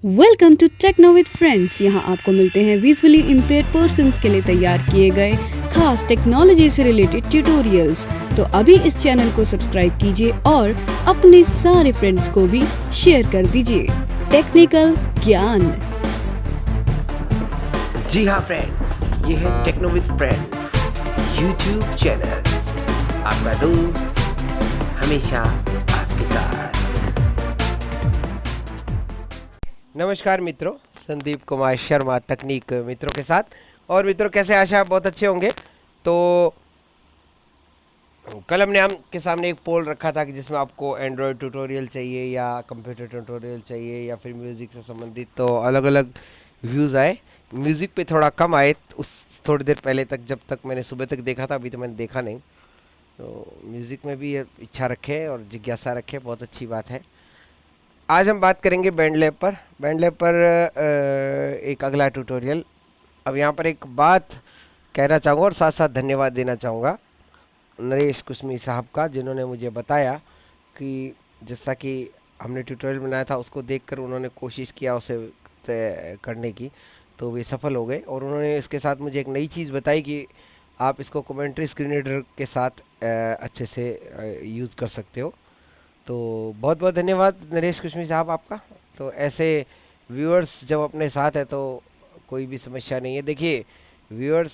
Welcome to techno with friends. यहाँ आपको मिलते हैं विजुअली इम्पेयर्ड पर्सन्स के लिए तैयार किए गए खास टेक्नोलॉजी से रिलेटेड ट्यूटोरियल्स। तो अभी इस चैनल को सब्सक्राइब कीजिए और अपने सारे फ्रेंड्स को भी शेयर कर दीजिए टेक्निकल ज्ञान। जी हाँ फ्रेंड्स, ये है techno with friends YouTube channel, आपका दोस्त हमेशा आपके साथ। नमस्कार मित्रों, संदीप कुमार शर्मा तकनीक मित्रों के साथ। और मित्रों कैसे, आशा आप बहुत अच्छे होंगे। तो कल हमने आपके सामने एक पोल रखा था कि जिसमें आपको एंड्रॉयड ट्यूटोरियल चाहिए या कंप्यूटर ट्यूटोरियल चाहिए या फिर म्यूज़िक से संबंधित, तो अलग अलग व्यूज़ आए। म्यूज़िक पे थोड़ा कम आए उस थोड़ी देर पहले तक, जब तक मैंने सुबह तक देखा था, अभी तो मैंने देखा नहीं। तो म्यूज़िक में भी इच्छा रखे और जिज्ञासा रखे, बहुत अच्छी बात है। आज हम बात करेंगे बैंड लैब पर। बैंड लैब पर एक अगला ट्यूटोरियल। अब यहाँ पर एक बात कहना चाहूँगा और साथ साथ धन्यवाद देना चाहूँगा नरेश कुशमी साहब का, जिन्होंने मुझे बताया कि जैसा कि हमने ट्यूटोरियल बनाया था उसको देखकर उन्होंने कोशिश किया उसे करने की, तो वे सफल हो गए। और उन्होंने इसके साथ मुझे एक नई चीज़ बताई कि आप इसको कमेंट्री स्क्रीन रीडर के साथ अच्छे से यूज़ कर सकते हो। तो बहुत बहुत धन्यवाद नरेश कुशमी साहब आपका। तो ऐसे व्यूअर्स जब अपने साथ है तो कोई भी समस्या नहीं है। देखिए, व्यूअर्स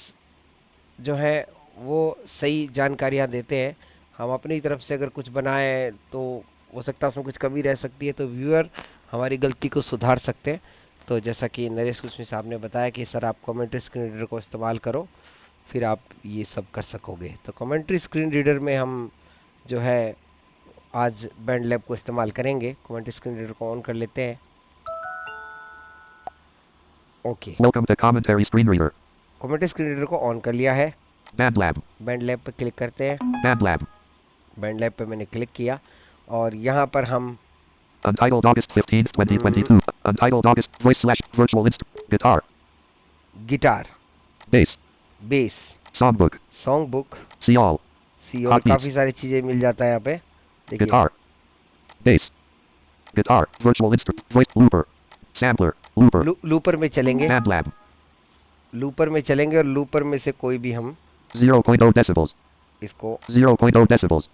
जो है वो सही जानकारियाँ देते हैं। हम अपनी तरफ से अगर कुछ बनाएं तो हो सकता है उसमें कुछ कमी रह सकती है, तो व्यूअर हमारी गलती को सुधार सकते हैं। तो जैसा कि नरेश कुशमी साहब ने बताया कि सर आप कमेंट्री स्क्रीन रीडर को इस्तेमाल करो, फिर आप ये सब कर सकोगे। तो कमेंट्री स्क्रीन रीडर में हम जो है आज बैंड लैब को इस्तेमाल करेंगे। कमेंट्री स्क्रीन रीडर को ऑन कर लेते हैं। Okay, Welcome to commentary screen reader. Commentary screen reader को ऑन कर लिया है। Band lab. बैंड लैब पे क्लिक करते हैं। Band lab. बैंड लैब पे मैंने क्लिक किया और यहाँ पर हम Untitled August 15th, 2022. Untitled August voice slash virtual guitar. Guitar, Bass. Base, Songbook. Song book, See all. सी और Hotkeys. काफ़ी सारी चीज़ें मिल जाता है यहाँ पे। देखिए, Guitar. Bass. Guitar. Virtual voice looper. Sampler. Looper. Looper में चलेंगे। Band lab. लूपर में चलेंगे और लूपर में से कोई भी हम 0.0 decibels. इसको 0.0 decibels.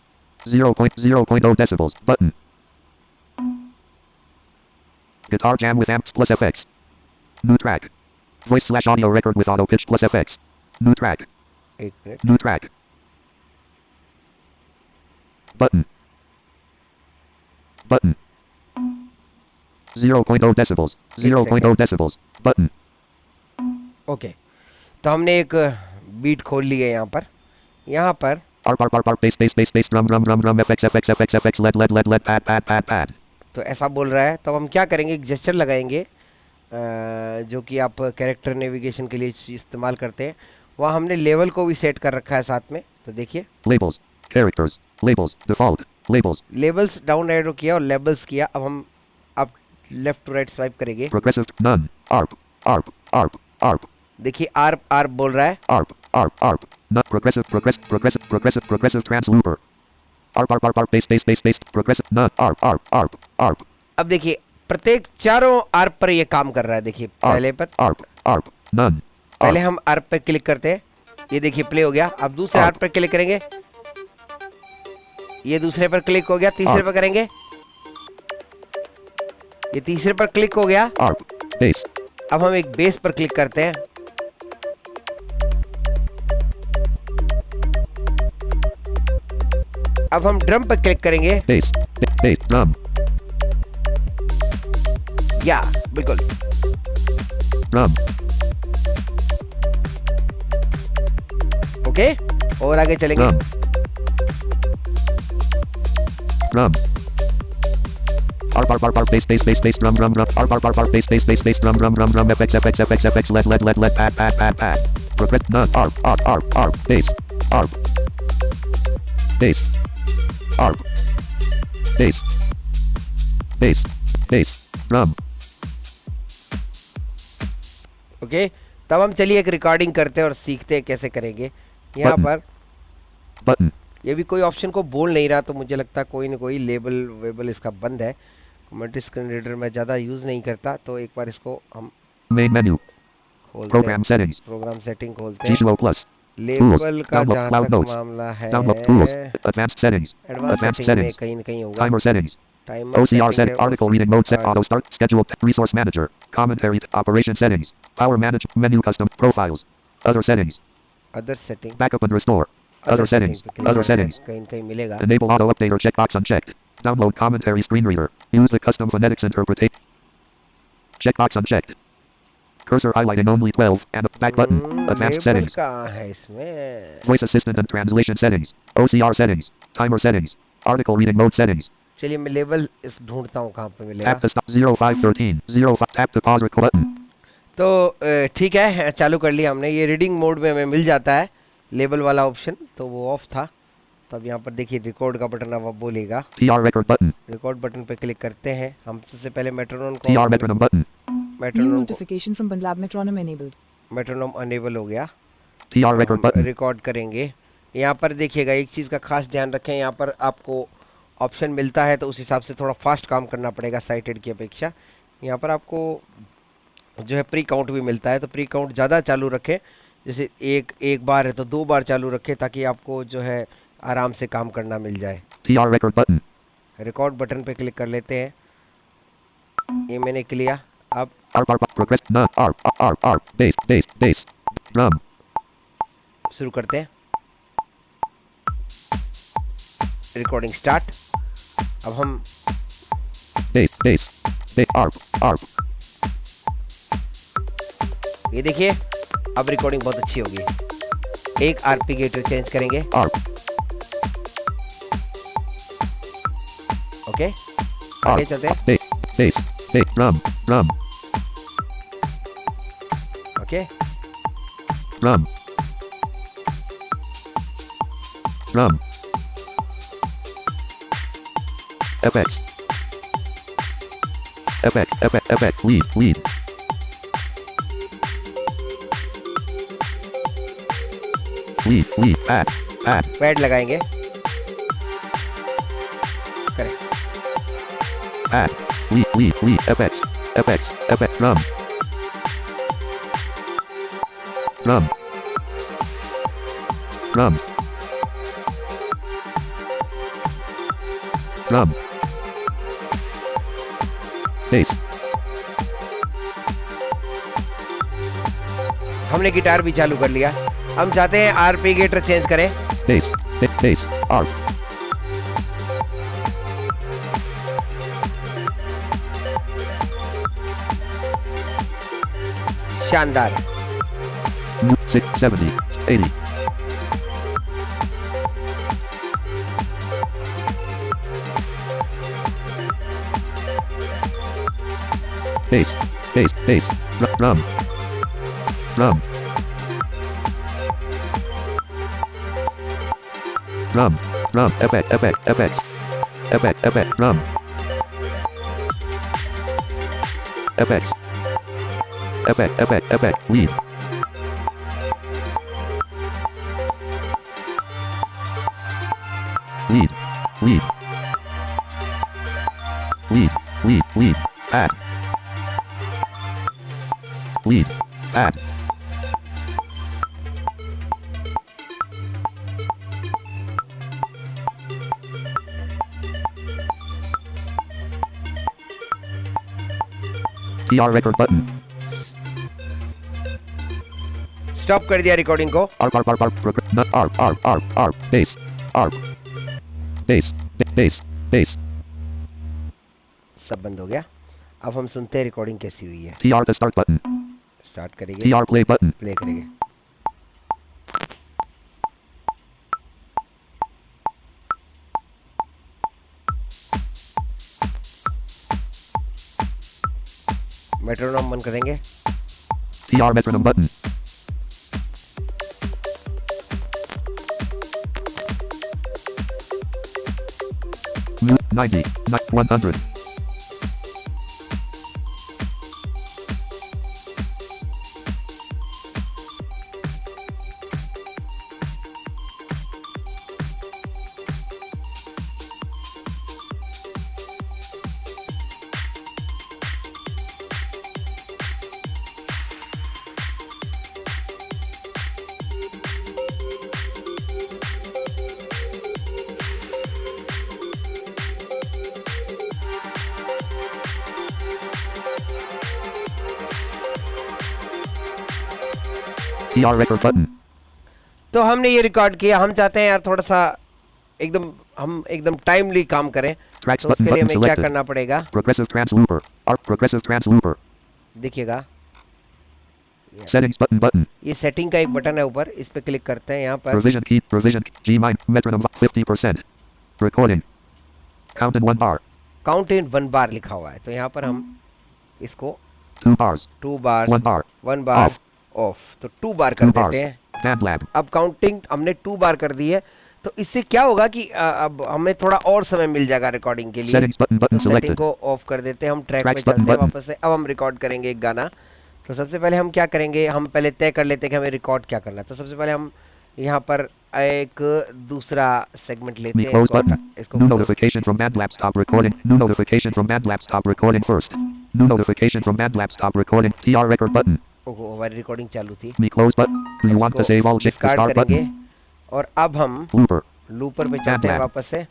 0.0 decibels. Button. Guitar jam with amps plus FX. New track. Voice slash audio record with auto pitch plus FX. New track. एक minute, New track. Button. Button. 0.0 decibels. 0.0 decibels. Button. Okay. तो हमने एक beat खोल ली है यहाँ पर। यहाँ पर Arp bass drum FX led pad. तो ऐसा बोल रहा है। तो हम क्या करेंगे, एक जेस्चर लगाएंगे जो कि आप कैरेक्टर नेविगेशन के लिए इस्तेमाल करते हैं। वहाँ हमने लेवल को भी सेट कर रखा है साथ में। तो देखिए, Labels. Characters. Labels. Default. Labels. Labels down arrow किया और लेबल्स किया। अब हम up left to right swipe करेंगे। Progressive. None. Arp. देखिए, आर्प आर्प बोल रहा है। Arp. Not progressive trans looper. Arp bass. Progressive. Not arp. अब देखिए, प्रत्येक चारों आर्प पर ये काम कर रहा है। देखिए, पहले पर Arp. None. पहले हम आर्प पर क्लिक करते हैं, ये देखिए प्ले हो गया। अब दूसरे आर्प पर क्लिक करेंगे, ये दूसरे पर क्लिक हो गया। तीसरे पर करेंगे, ये तीसरे पर क्लिक हो गया। Arp. Bass. अब हम एक बेस पर क्लिक करते हैं। अब हम ड्रम पर क्लिक करेंगे। Bass. Drum. या बिल्कुल, Drum. ओके। और आगे चलेंगे। Drum. Arp bass drum Arp bass drum FX led pad. Progress none. Arp bass. Arp. Bass. Arp. Bass. Drum. Okay, तब हम चलिए एक रिकॉर्डिंग करते हैं और सीखते हैं कैसे करेंगे। यहाँ पर Button. ये भी कोई ऑप्शन को बोल नहीं रहा, तो मुझे लगता है कोई ना कोई लेबल वेबल इसका बंद है। कमेंट्री स्क्रीन रीडर मैं ज़्यादा यूज़ नहीं करता, तो एक बार इसको हम Main menu. खोलते हैं, Program settings. प्रोग्राम सेटिंग खोलते हैं। G-Flow Plus. Tools. लेबल का Download. जहाँ Cloud तक Notes. मामला है, Download. Tools. Advanced settings. Advance Advanced setting में settings. कहीं न कहीं होगा। Timer settings. Timer OCR setting set. है, Article reading mode set. Auto start. Schedule. Resource manager. Commentary. Operation settings. Power manage. Menu custom. Profiles. Other settings. Other setting, Backup and restore. Other setting settings. पे click Other करते हैं, settings. कहीं न कहीं मिलेगा। Enable auto update or checkbox unchecked. Download commentary screen reader. Use the custom phonetics interpretation. Checkbox unchecked. Cursor highlighting only 12 and back button. Advanced label settings. कहाँ है इसमें? Voice assistant and translation settings. OCR settings. Timer settings. Article reading mode settings. चलिए मैं label इस ढूंढता हूँ कहाँ पे मिलेगा। Tap to stop 0513. 05 tap to pause record button. तो ठीक है, चालू कर लिया हमने। ये रीडिंग मोड में हमें मिल जाता है लेबल वाला ऑप्शन, तो वो ऑफ था। तो अब यहाँ पर देखिए रिकॉर्ड का बटन अब बोलेगा। TR record button. Record button पे क्लिक करते हैं। हम सबसे पहले metronome TR metronome button. New metronome notification from Punjab Metronome enabled. Metronome enable हो गया। TR record button. रिकॉर्ड करेंगे। यहाँ पर देखिएगा, एक चीज़ का खास ध्यान रखें, यहाँ पर आपको ऑप्शन मिलता है तो उस हिसाब से थोड़ा फास्ट काम करना पड़ेगा साइटेड की अपेक्षा। यहाँ पर आपको जो है प्री काउंट भी मिलता है, तो प्री काउंट ज़्यादा चालू रखें। जैसे एक बार है तो 2 बार चालू रखें, ताकि आपको जो है आराम से काम करना मिल जाए। TR record button. Record button पे क्लिक कर लेते हैं। ये मैंने किया। अब ARP progress none ARP bass drum. शुरू करते हैं। Recording start. अब हम bass ARP ये देखिए, अब रिकॉर्डिंग बहुत अच्छी होगी। एक आरपी गेटर चेंज करेंगे। ARP ओके, आगे चलते हैं। bass drum okay, drum FX lead add pad लगाएंगे। करें। add lead FX drum bass हमने गिटार भी चालू कर लिया। हम चाहते हैं आरपी गेटर चेंज करें। bass ARP शानदार। 670 80 bass drum FX drum FX lead add TR record button stop कर दिया रिकॉर्डिंग को। ARP bass सब बंद हो गया। अब हम सुनते हैं रिकॉर्डिंग कैसी हुई है। TR to start button start करेंगे, TR play button प्ले करेंगे। मेट्रोनोम बंद करेंगे। TR metronome button mute 90 100 100 TR record button. तो हमने ये रिकॉर्ड किया, हम चाहते हैं यार थोड़ा सा हम एकदम टाइमली काम करें, Tracks तो button उसके लिए button हमें क्या selected. करना पड़ेगा, Progressive translooper. Progressive translooper. देखिएगा Settings button button. ये सेटिंग का एक बटन है ऊपर, इस पे क्लिक करते हैं यहाँ पर। Provision key. Provision key. G min. Metronome 50%. Recording. Count in 1 bar. Count in 1 बार लिखा हुआ है, तो यहाँ पर हम इसको 2 bars. 2 bar 1 bar. 1 bar Off. Of, तो 2 बार कर 2 देते bars. हैं। BandLab. अब काउंटिंग हमने 2 बार कर दी है, तो इससे क्या होगा कि अब हमें थोड़ा और समय मिल जाएगा रिकॉर्डिंग के लिए। Settings button तो button सेटिंग selected. को ऑफ कर देते हैं, हम ट्रैक Tracks में button चलते हैं button. वापस से। अब हम रिकॉर्ड करेंगे एक गाना, तो सबसे पहले हम क्या करेंगे, हम पहले तय कर लेते हैं कि हमें रिकॉर्ड क्या करना है। तो सबसे पहले हम यहाँ पर एक दूसरा सेगमेंट लेते Me हैं, close button. इसको New notification from BandLab. Stop recording. New notification from BandLab. Stop recording first. New notification from BandLab. Stop recording. TR record button. ओहो, हमारी रिकॉर्डिंग चालू थी। Me close button. Do you want to save all? Check the discard start करेंगे button. और अब हम Looper. Looper पे चलते हैं BandLab. वापस से,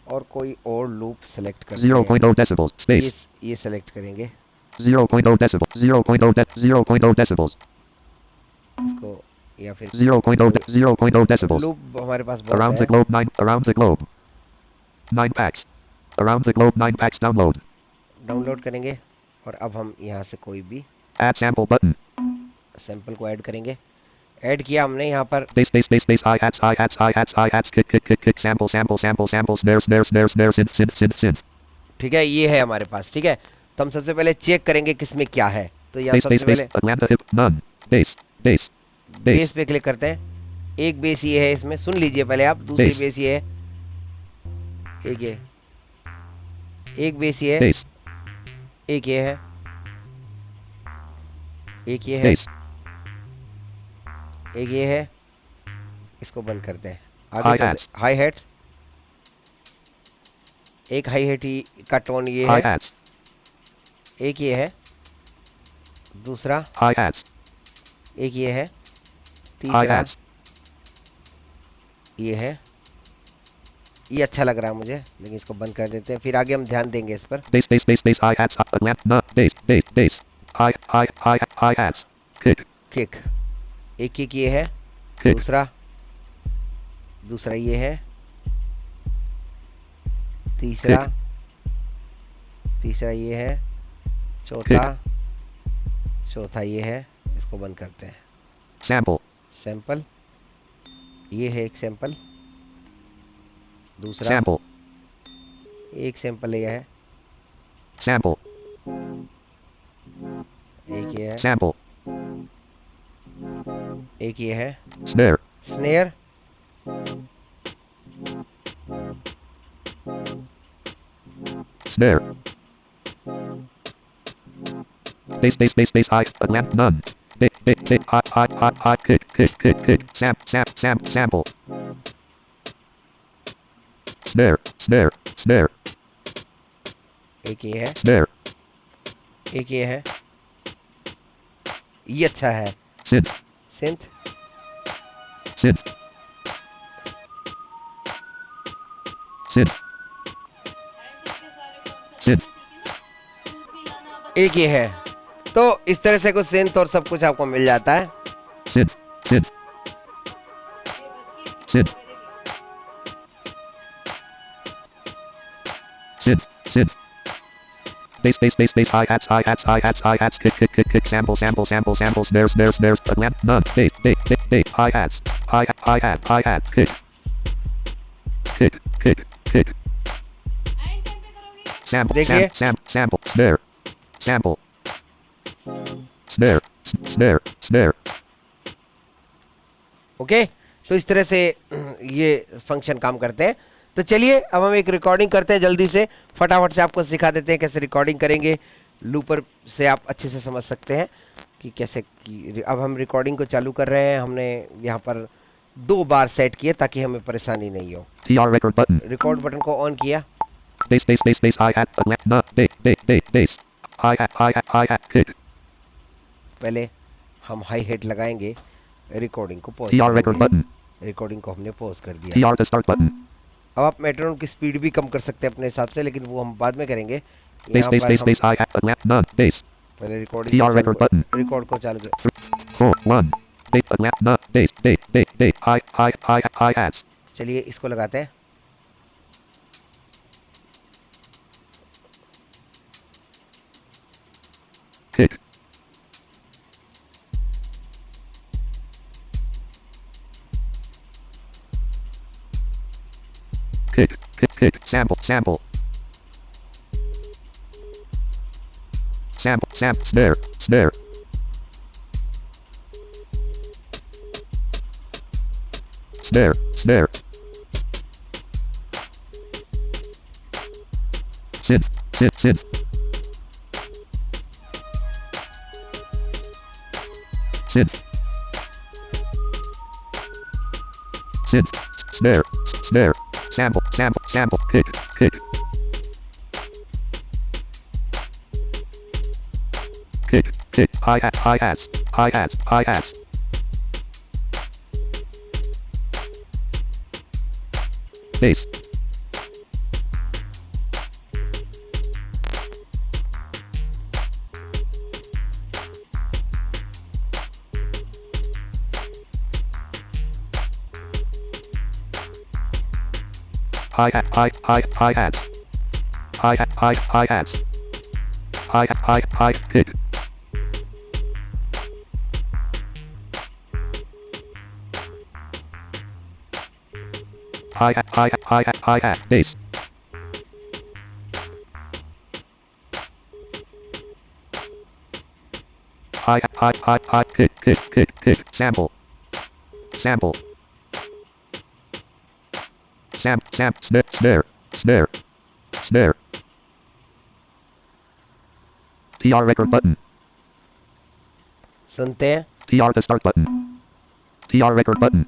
और कोई और लूप सेलेक्ट करते हैं। 0.0 decibels. Space. ये सेलेक्ट करेंगे, 0.0 decibels. 0.0 decibels. इसको या फिर 0.0 decibels. लूप हमारे पास बहुत Around the है। globe 9. Around the globe. 9 packs. Around the globe 9 packs download. Download करेंगे और अब हम यहाँ से कोई भी Add sample button. सैंपल को ऐड करेंगे। ऐड किया हमने यहाँ पर, Bass hi hats kick sample snare synth. ठीक है, ये है हमारे पास। ठीक है, तो हम सबसे पहले चेक करेंगे किसमें क्या है। तो यहाँ सबसे पहले Atlanta hip none. Bass base पे क्लिक करते हैं। एक बेस ये है, इसमें सुन लीजिए पहले आप। दूसरी Bass. बेस ये है, एक बेस ये है, bass एक ये है, एक ये है, bass एक ये है। इसको बंद करते हैं। Hi आगे hats. हाई हेट, एक हाई हेट का टोन ये hi है, hats एक ये है, दूसरा hi hats एक ये है, hi तीसरा hats ये है। ये अच्छा लग रहा है मुझे, लेकिन इसको बंद कर देते हैं, फिर आगे हम ध्यान देंगे इस पर। bass hi hats Atlanta none. Bass hi hats kick एक किक ये है, kick दूसरा ये है, तीसरा ये है, चौथा ये है। इसको बंद करते हैं। सैंपल ये है, एक सैंपल, दूसरा sample एक सैंपल ये है, sample एक ये है, sample एक ये है, snare snare snare bass hi Atlanta none. Hi kick sample snare एक ये है, snare एक ये है। ये अच्छा है। synth सिंथ synth एक ये है। तो इस तरह से कुछ सिंथ और सब कुछ आपको मिल जाता है। synth bass hi hats kick sample snares Atlanta none. Bass hi hat kick sample देखिए। sample sample snare ओके, तो इस तरह से ये फंक्शन काम करते हैं। तो चलिए अब हम एक रिकॉर्डिंग करते हैं जल्दी से, फटाफट से आपको सिखा देते हैं कैसे रिकॉर्डिंग करेंगे। लूपर से आप अच्छे से समझ सकते हैं कि कैसे अब हम रिकॉर्डिंग को चालू कर रहे हैं। हमने यहाँ पर 2 बार सेट किए ताकि हमें परेशानी नहीं हो। TR record button record button को ऑन किया, bass hi hat Atlanta bass hi hat kick पहले हम हाई हेड लगाएंगे, रिकॉर्डिंग को पॉज TR record करेंगे। button रिकॉर्डिंग को हमने पॉज कर दिया। TR to start button अब आप मेट्रोनोम की स्पीड भी कम कर सकते हैं अपने हिसाब से, लेकिन वो हम बाद में करेंगे। bass यहाँ पर हम hi hat Atlanta none. Bass पहले recording TR record button record को चालू कर 4 1 High hats. चलिए इसको लगाते हैं। Kick. Kick. Sample. Snare. Synth. Snare. Sample. Kick. Hi hats. Bass. Hi hats. Hi kick. Hi hat. Bass. Hi kick. Sample. Snare. TR record button. सुनते हैं। TR to start button. TR record button.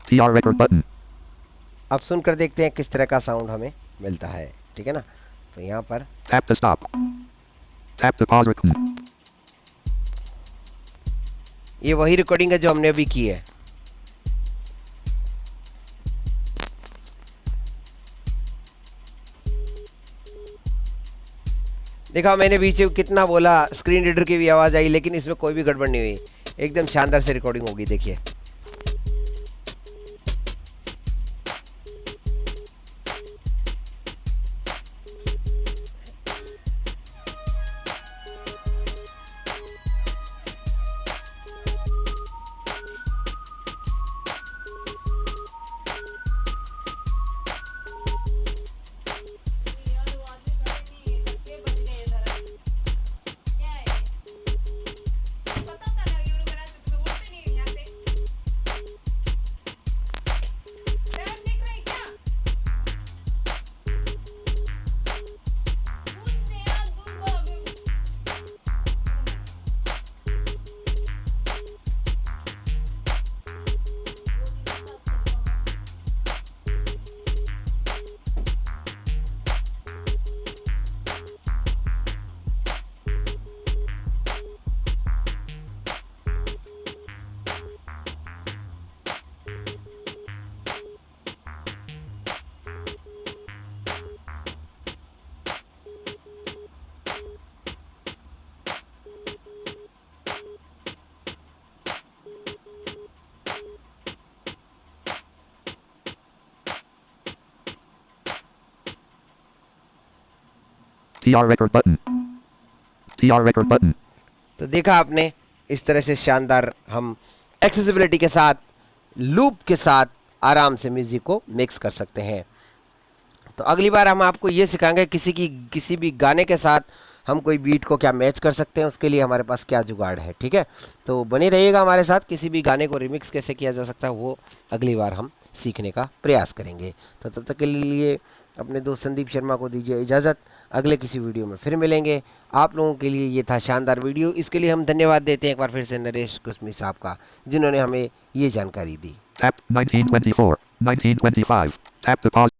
TR record button. अब सुनकर देखते हैं किस तरह का sound हमें मिलता है, ठीक है ना। तो यहाँ पर Tap to stop. Tap to pause. ये वही रिकॉर्डिंग है जो हमने अभी की है। देखा मैंने बीच में कितना बोला, स्क्रीन रीडर की भी आवाज़ आई, लेकिन इसमें कोई भी गड़बड़ नहीं हुई, एकदम शानदार से रिकॉर्डिंग होगी। देखिए TR record button. TR record button. तो देखा आपने, इस तरह से शानदार हम एक्सेसिबिलिटी के साथ, लूप के साथ आराम से म्यूजिक को मिक्स कर सकते हैं। तो अगली बार हम आपको ये सिखाएंगे किसी भी गाने के साथ हम कोई बीट को क्या मैच कर सकते हैं, उसके लिए हमारे पास क्या जुगाड़ है, ठीक है। तो बने रहिएगा हमारे साथ, किसी भी गाने को रिमिक्स कैसे किया जा सकता है वो अगली बार हम सीखने का प्रयास करेंगे। तो तब तक के लिए अपने दोस्त संदीप शर्मा को दीजिए इजाज़त, अगले किसी वीडियो में फिर मिलेंगे। आप लोगों के लिए ये था शानदार वीडियो, इसके लिए हम धन्यवाद देते हैं एक बार फिर से नरेश कुस्मी साहब का, जिन्होंने हमें ये जानकारी दी। Tap 1924, 1925. Tap to pause.